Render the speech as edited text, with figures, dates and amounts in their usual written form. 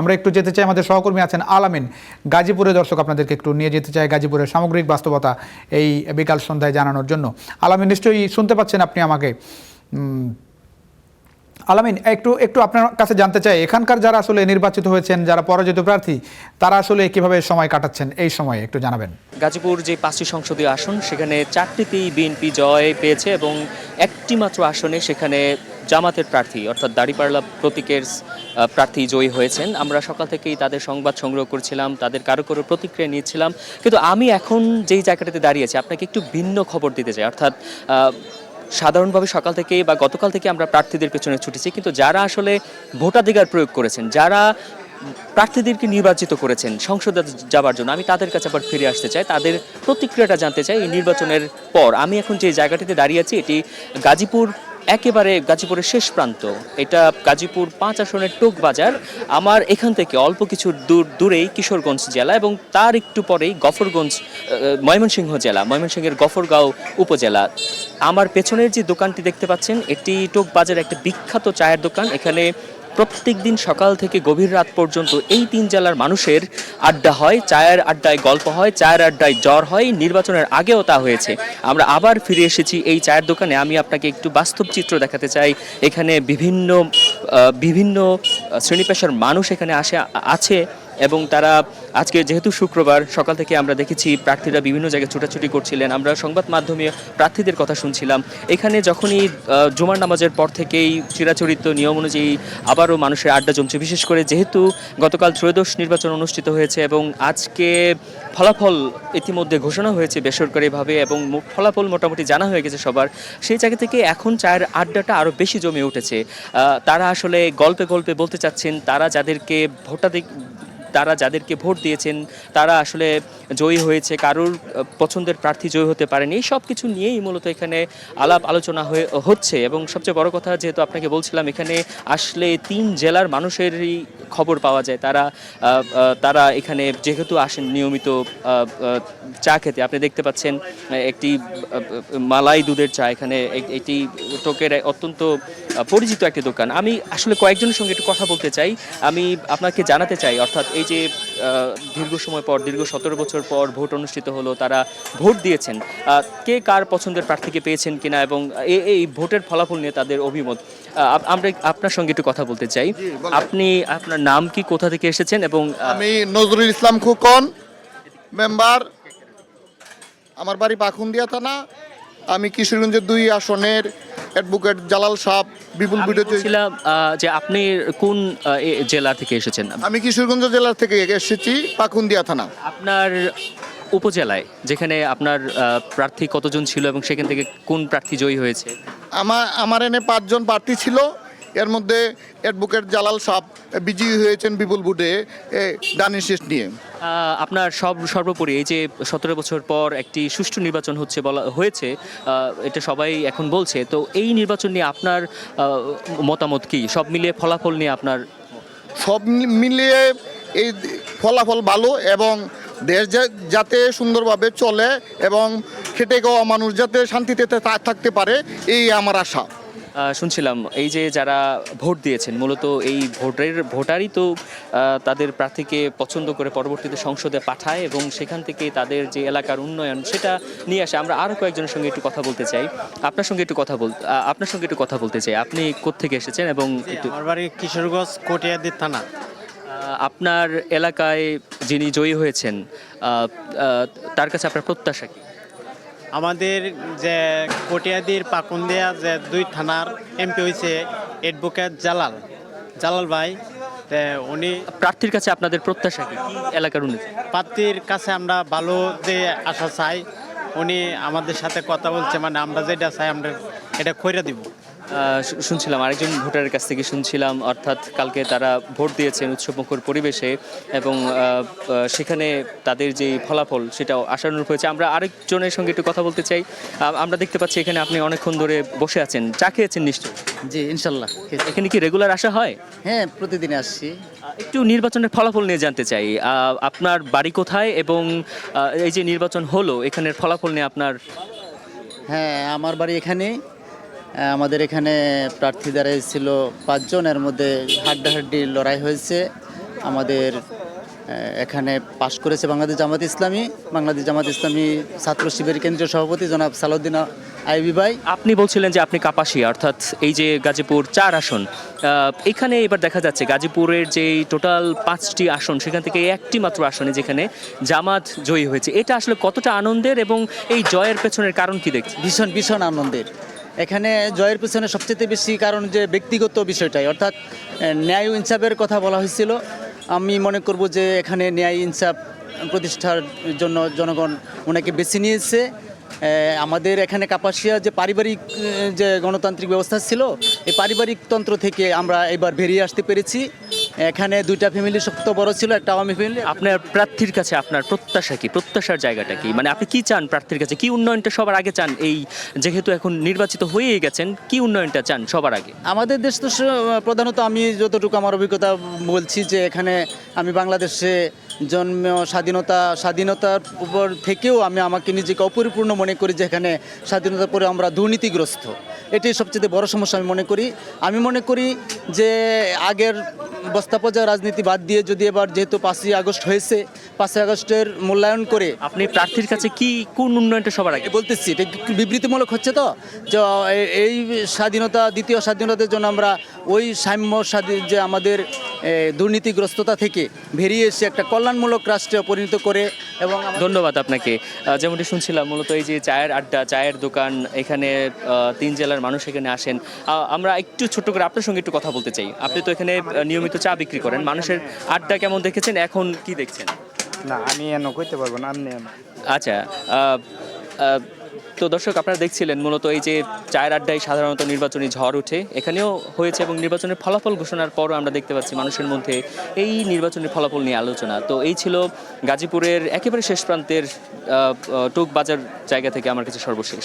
আমরা একটু যেতে চাই, আমাদের সহকর্মী আছেন আলামিন গাজীপুরে। দর্শক, আপনাদেরকে একটু নিয়ে যেতে চাই গাজীপুরের সামগ্রিক বাস্তবতা এই বিকাল সন্ধ্যায় জানানোর জন্য। আলামিন, নিশ্চয়ই শুনতে পাচ্ছেন আপনি আমাকে? আলামিন, একটু একটু আপনার কাছে জানতে চাই, এখানকার যারা আসলে নির্বাচিত হয়েছেন, যারা পরাজিত প্রার্থী, তারা আসলে কিভাবে সময় কাটাচ্ছেন এই সময়ে একটু জানাবেন। গাজীপুর যে 5টি সংসদীয় আসন, সেখানে 4টিতেই বিএনপি জয় পেয়েছে এবং একটি মাত্র আসনে সেখানে জামাতের প্রার্থী অর্থাৎ দাঁড়িপাল্লা প্রতীকের প্রার্থী জয়ী হয়েছেন। আমরা সকাল থেকেই তাদের সংবাদ সংগ্রহ করছিলাম, তাদের কারো প্রতিক্রিয়া নিচ্ছিলাম, কিন্তু আমি এখন যেই জায়গাটাতে দাঁড়িয়েছি আপনাকে একটু ভিন্ন খবর দিতে চাই। অর্থাৎ সাধারণভাবে সকাল থেকে বা গতকাল থেকে আমরা প্রার্থীদের পেছনে ছুটেছি, কিন্তু যারা আসলে ভোটাধিকার প্রয়োগ করেছেন, যারা প্রার্থীদেরকে নির্বাচিত করেছেন সংসদে যাবার জন্য, আমি তাদের কাছে আবার ফিরে আসতে চাই, তাদের প্রতিক্রিয়াটা জানতে চাই এই নির্বাচনের পর। আমি এখন যে জায়গাটিতে দাঁড়িয়ে আছি এটি গাজীপুর, একেবারে গাজীপুরের শেষ প্রান্ত। এটা গাজীপুর 5 আসনের টোক বাজার। আমার এখান থেকে অল্প কিছু দূরেই কিশোরগঞ্জ জেলা এবং তার একটু পরেই গফরগঞ্জ, ময়মনসিংহ জেলা, ময়মনসিংহের গফরগাঁও উপজেলা। আমার পেছনের যে দোকানটি দেখতে পাচ্ছেন, এটি টোক বাজার একটা বিখ্যাত চায়ের দোকান। এখানে প্রত্যেক দিন সকাল থেকে গভীর রাত পর্যন্ত এই 3 জেলার মানুষের আড্ডা হয়, চায়ের আড্ডায় গল্প হয়, চায়ের আড্ডায় জ্বর হয়। নির্বাচনের আগেও তা হয়েছে। আমরা আবার ফিরে এসেছি এই চায়ের দোকানে। আমি আপনাকে একটু বাস্তব চিত্র দেখাতে চাই। এখানে বিভিন্ন শ্রেণী পেশার মানুষ এখানে আছে এবং তারা আজকে যেহেতু শুক্রবার, সকাল থেকে আমরা দেখেছি প্রার্থীরা বিভিন্ন জায়গায় ছোটাছুটি করছিলেন। আমরা সংবাদ মাধ্যমে প্রার্থীদের কথা শুনছিলাম। এখানে যখনই জুমার নামাজের পর থেকেই চিরাচরিত নিয়ম অনুযায়ী আবারও মানুষের আড্ডা জমছে, বিশেষ করে যেহেতু গতকাল ত্রয়োদশ নির্বাচন অনুষ্ঠিত হয়েছে এবং আজকে ফলাফল ইতিমধ্যে ঘোষণা হয়েছে বেসরকারিভাবে এবং ফলাফল মোটামুটি জানা হয়ে গেছে সবার। সেই জায়গা থেকে এখন চায়ের আড্ডাটা আরও বেশি জমে উঠেছে। তারা আসলে গল্পে গল্পে বলতে চাচ্ছেন তারা যাদেরকে ভোট দিয়েছেন তারা আসলে জয়ী হয়েছে, কারোর পছন্দের প্রার্থী জয়ী হতে পারেনি। এই সব কিছু নিয়েই মূলত এখানে আলাপ আলোচনা হচ্ছে এবং সবচেয়ে বড় কথা, যেহেতু আপনাকে বলছিলাম, এখানে আসলে 3 জেলার মানুষেরই খবর পাওয়া যায়। তারা এখানে যেহেতু আসেন নিয়মিত চা খেতে। আপনি দেখতে পাচ্ছেন একটি মালাই দুধের চা, এখানে এটি টোকের অত্যন্ত পরিচিত একটি দোকান। আমি আসলে কয়েকজনের সঙ্গে একটু কথা বলতে চাই। আমি আপনাকে জানাতে চাই, অর্থাৎ এই যে দীর্ঘ সময় পর, দীর্ঘ 17 বছর পর ভোট অনুষ্ঠিত হলো, তারা ভোট দিয়েছেন, কে কার পছন্দের প্রার্থীকে পেয়েছেন কিনা এবং এই ভোটের ফলাফল নিয়ে তাদের অভিমত। আমরা আপনার সঙ্গে একটু কথা বলতে চাই। আপনার নাম কি, কোথা থেকে এসেছেন? এবং আমি নজরুল ইসলাম খোকন, মেম্বার। আমার বাড়ি পাখুন্দিয়া থানা। আমি কিশোরগঞ্জের 2 আসনের অ্যাডভোকেট জালাল সাহ বিপুল বিডে ছিলাম যে আপনি কোন জেলা থেকে এসেছেন? আমি কিশোরগঞ্জ জেলা থেকে এসেছি, পাখুন্দিয়া থানা। আপনার উপজেলায় যেখানে আপনার প্রার্থী কতজন ছিল এবং সেখান থেকে কোন প্রার্থী জয়ী হয়েছে? আমার এনে 5 জন প্রার্থী ছিল। এর মধ্যে অ্যাডভোকেট জালাল সাহ বিজয়ী হয়েছেন বিপুল বুডে দানি শেষ নিয়ে। আপনার সর্বোপরি এই যে 17 বছর পর একটি সুষ্ঠু নির্বাচন হয়েছে, এটা সবাই এখন বলছে, তো এই নির্বাচন নিয়ে আপনার মতামত কি? সব মিলিয়ে ফলাফল নিয়ে আপনার? সব মিলিয়ে এই ফলাফল ভালো এবং দেশ যাতে সুন্দরভাবে চলে এবং খেটে খাওয়া মানুষ যাতে শান্তিতে থাকতে পারে, এই আমার আশা। শুনছিলাম এই যে যারা ভোট দিয়েছেন, মূলত এই ভোটারই তো তাদের প্রার্থীকে পছন্দ করে পরবর্তীতে সংসদে পাঠায় এবং সেখান থেকে তাদের যে এলাকার উন্নয়ন সেটা নিয়ে আসে। আমরা আরও কয়েকজনের সঙ্গে একটু কথা বলতে চাই। আপনার সঙ্গে একটু কথা বলতে চাই। আপনি কোত্থেকে এসেছেন? এবং আমার বাড়ি কিশোরগঞ্জ কটিয়াদি থানা। আপনার এলাকায় যিনি জয়ী হয়েছেন তার কাছে আপনার প্রত্যাশা কি? আমাদের যে কটিয়াদির পাকুন্দিয়া যে 2 থানার এমপি হয়েছে অ্যাডভোকেট জালাল ভাই, উনি প্রার্থীর কাছে আপনাদের প্রত্যাশা কি এলাকার উন্নতি? প্রার্থীর কাছে আমরা ভালো যে আশা চাই। উনি আমাদের সাথে কথা বলছে, মানে আমরা যেটা চাই আমরা এটা কইরা দিব। শুনছিলাম আরেকজন ভোটারের কাছ থেকে শুনছিলাম, অর্থাৎ কালকে তারা ভোট দিয়েছেন উৎসবমুখর পরিবেশে এবং সেখানে তাদের যে ফলাফল সেটাও আশানুরূপ হয়েছে। আমরা আরেকজনের সঙ্গে একটু কথা বলতে চাই। আমরা দেখতে পাচ্ছি এখানে আপনি অনেকক্ষণ ধরে বসে আছেন, চা খেয়েছেন নিশ্চয়ই? জি, ইনশাল্লাহ। এখানে কি রেগুলার আসা হয়? হ্যাঁ, প্রতিদিন আসছি। একটু নির্বাচনের ফলাফল নিয়ে জানতে চাই। আপনার বাড়ি কোথায় এবং এই যে নির্বাচন হলো এখানের ফলাফল নিয়ে আপনার? হ্যাঁ, আমার বাড়ি এখানে। আমাদের এখানে প্রার্থী দাঁড়িয়ে ছিল 5 জন, এর মধ্যে হাড্ডাহাড্ডি লড়াই হয়েছে। আমাদের এখানে পাশ করেছে বাংলাদেশ জামাত ইসলামী। বাংলাদেশ জামাত ইসলামী ছাত্র শিবিরের কেন্দ্রীয় সভাপতি জনাব সালাউদ্দিন আইবি ভাই। আপনি বলছিলেন যে আপনি কাপাসিয়া, অর্থাৎ এই যে গাজীপুর 4 আসন, এখানে এবার দেখা যাচ্ছে গাজীপুরের যে টোটাল 5টি আসন সেখান থেকে একটি মাত্র আসনে যেখানে জামাত জয়ী হয়েছে, এটা আসলে কতটা আনন্দের এবং এই জয়ের পেছনের কারণ কি দেখছি? ভীষণ ভীষণ আনন্দের। এখানে জয়ের পিছনে সবচেয়ে বেশি কারণ যে ব্যক্তিগত বিষয়টাই, অর্থাৎ ন্যায় ও ইনসাফের কথা বলা হয়েছিল। আমি মনে করব যে এখানে ন্যায় ইনসাফ প্রতিষ্ঠার জন্য জনগণ ওনাকে বেছে নিয়েছে। আমাদের এখানে কাপাসিয়া যে পারিবারিক যে গণতান্ত্রিক ব্যবস্থা ছিল, এই পারিবারিক তন্ত্র থেকে আমরা এবার বেরিয়ে আসতে পেরেছি। এখানে 2টা ফ্যামিলি শক্ত বড় ছিল, একটা আওয়ামী ফ্যামিলি। আপনার প্রার্থীর কাছে আপনার প্রত্যাশা কি, প্রত্যাশার জায়গাটা কি, মানে আপনি কি চান প্রার্থীর কাছে, কি উন্নয়নটা সবার আগে চান? এই যেহেতু এখন নির্বাচিত হয়েই গেছেন, কি উন্নয়নটা চান সবার আগে? আমাদের দেশ তো প্রধানত আমি যতটুকু আমার অভিজ্ঞতা বলছি যে এখানে আমি বাংলাদেশে জন্ম স্বাধীনতার উপর থেকেও আমি আমাকে নিজেকে অপরিপূর্ণ মনে করি যে এখানে স্বাধীনতার পরে আমরা দুর্নীতিগ্রস্ত। এটাই সবচেয়ে বড় সমস্যা আমি মনে করি যে আগের বস্তা পর্যা রাজনীতি বাদ দিয়ে যদি এবার যেহেতু 5ই আগস্ট হয়েছে, 5ই আগস্টের মূল্যায়ন করে আপনি প্রার্থীর কাছে কি কোন উন্নয়নটা সবার আগে? বলতেছি এটা একটু বিবৃতিমূলক হচ্ছে তো, যে এই স্বাধীনতা, দ্বিতীয় স্বাধীনতার জন্য আমরা ওই সাম্য যে আমাদের দুর্নীতিগ্রস্ততা থেকে বেরিয়ে এসে একটা কল্যাণমূলক রাষ্ট্রে পরিণত করে। এবং ধন্যবাদ আপনাকে। যেমনটি শুনছিলাম, মূলত এই যে চায়ের আড্ডা, চায়ের দোকান, এখানে 3 জেলার মানুষ এখানে আসেন। আমরা একটু ছোট্ট করে আপনার সঙ্গে একটু কথা বলতে চাই। আপনি তো এখানে নিয়মিত চা বিক্রি করেন, মানুষের আড্ডা কেমন দেখেছেন, এখন কি দেখছেন? না, আমি এনে কইতে পারবো না, আপনি আচ্ছা, তো দর্শক আপনারা দেখছিলেন মূলত এই যে চায়ের আড্ডায় সাধারণত নির্বাচনী ঝড় ওঠে, এখানেও হয়েছে এবং নির্বাচনের ফলাফল ঘোষণার পরও আমরা দেখতে পাচ্ছি মানুষের মধ্যে এই নির্বাচনের ফলাফল নিয়ে আলোচনা। তো এই ছিল গাজীপুরের একেবারে শেষ প্রান্তের টুক বাজার জায়গা থেকে আমার কাছে সর্বশেষ।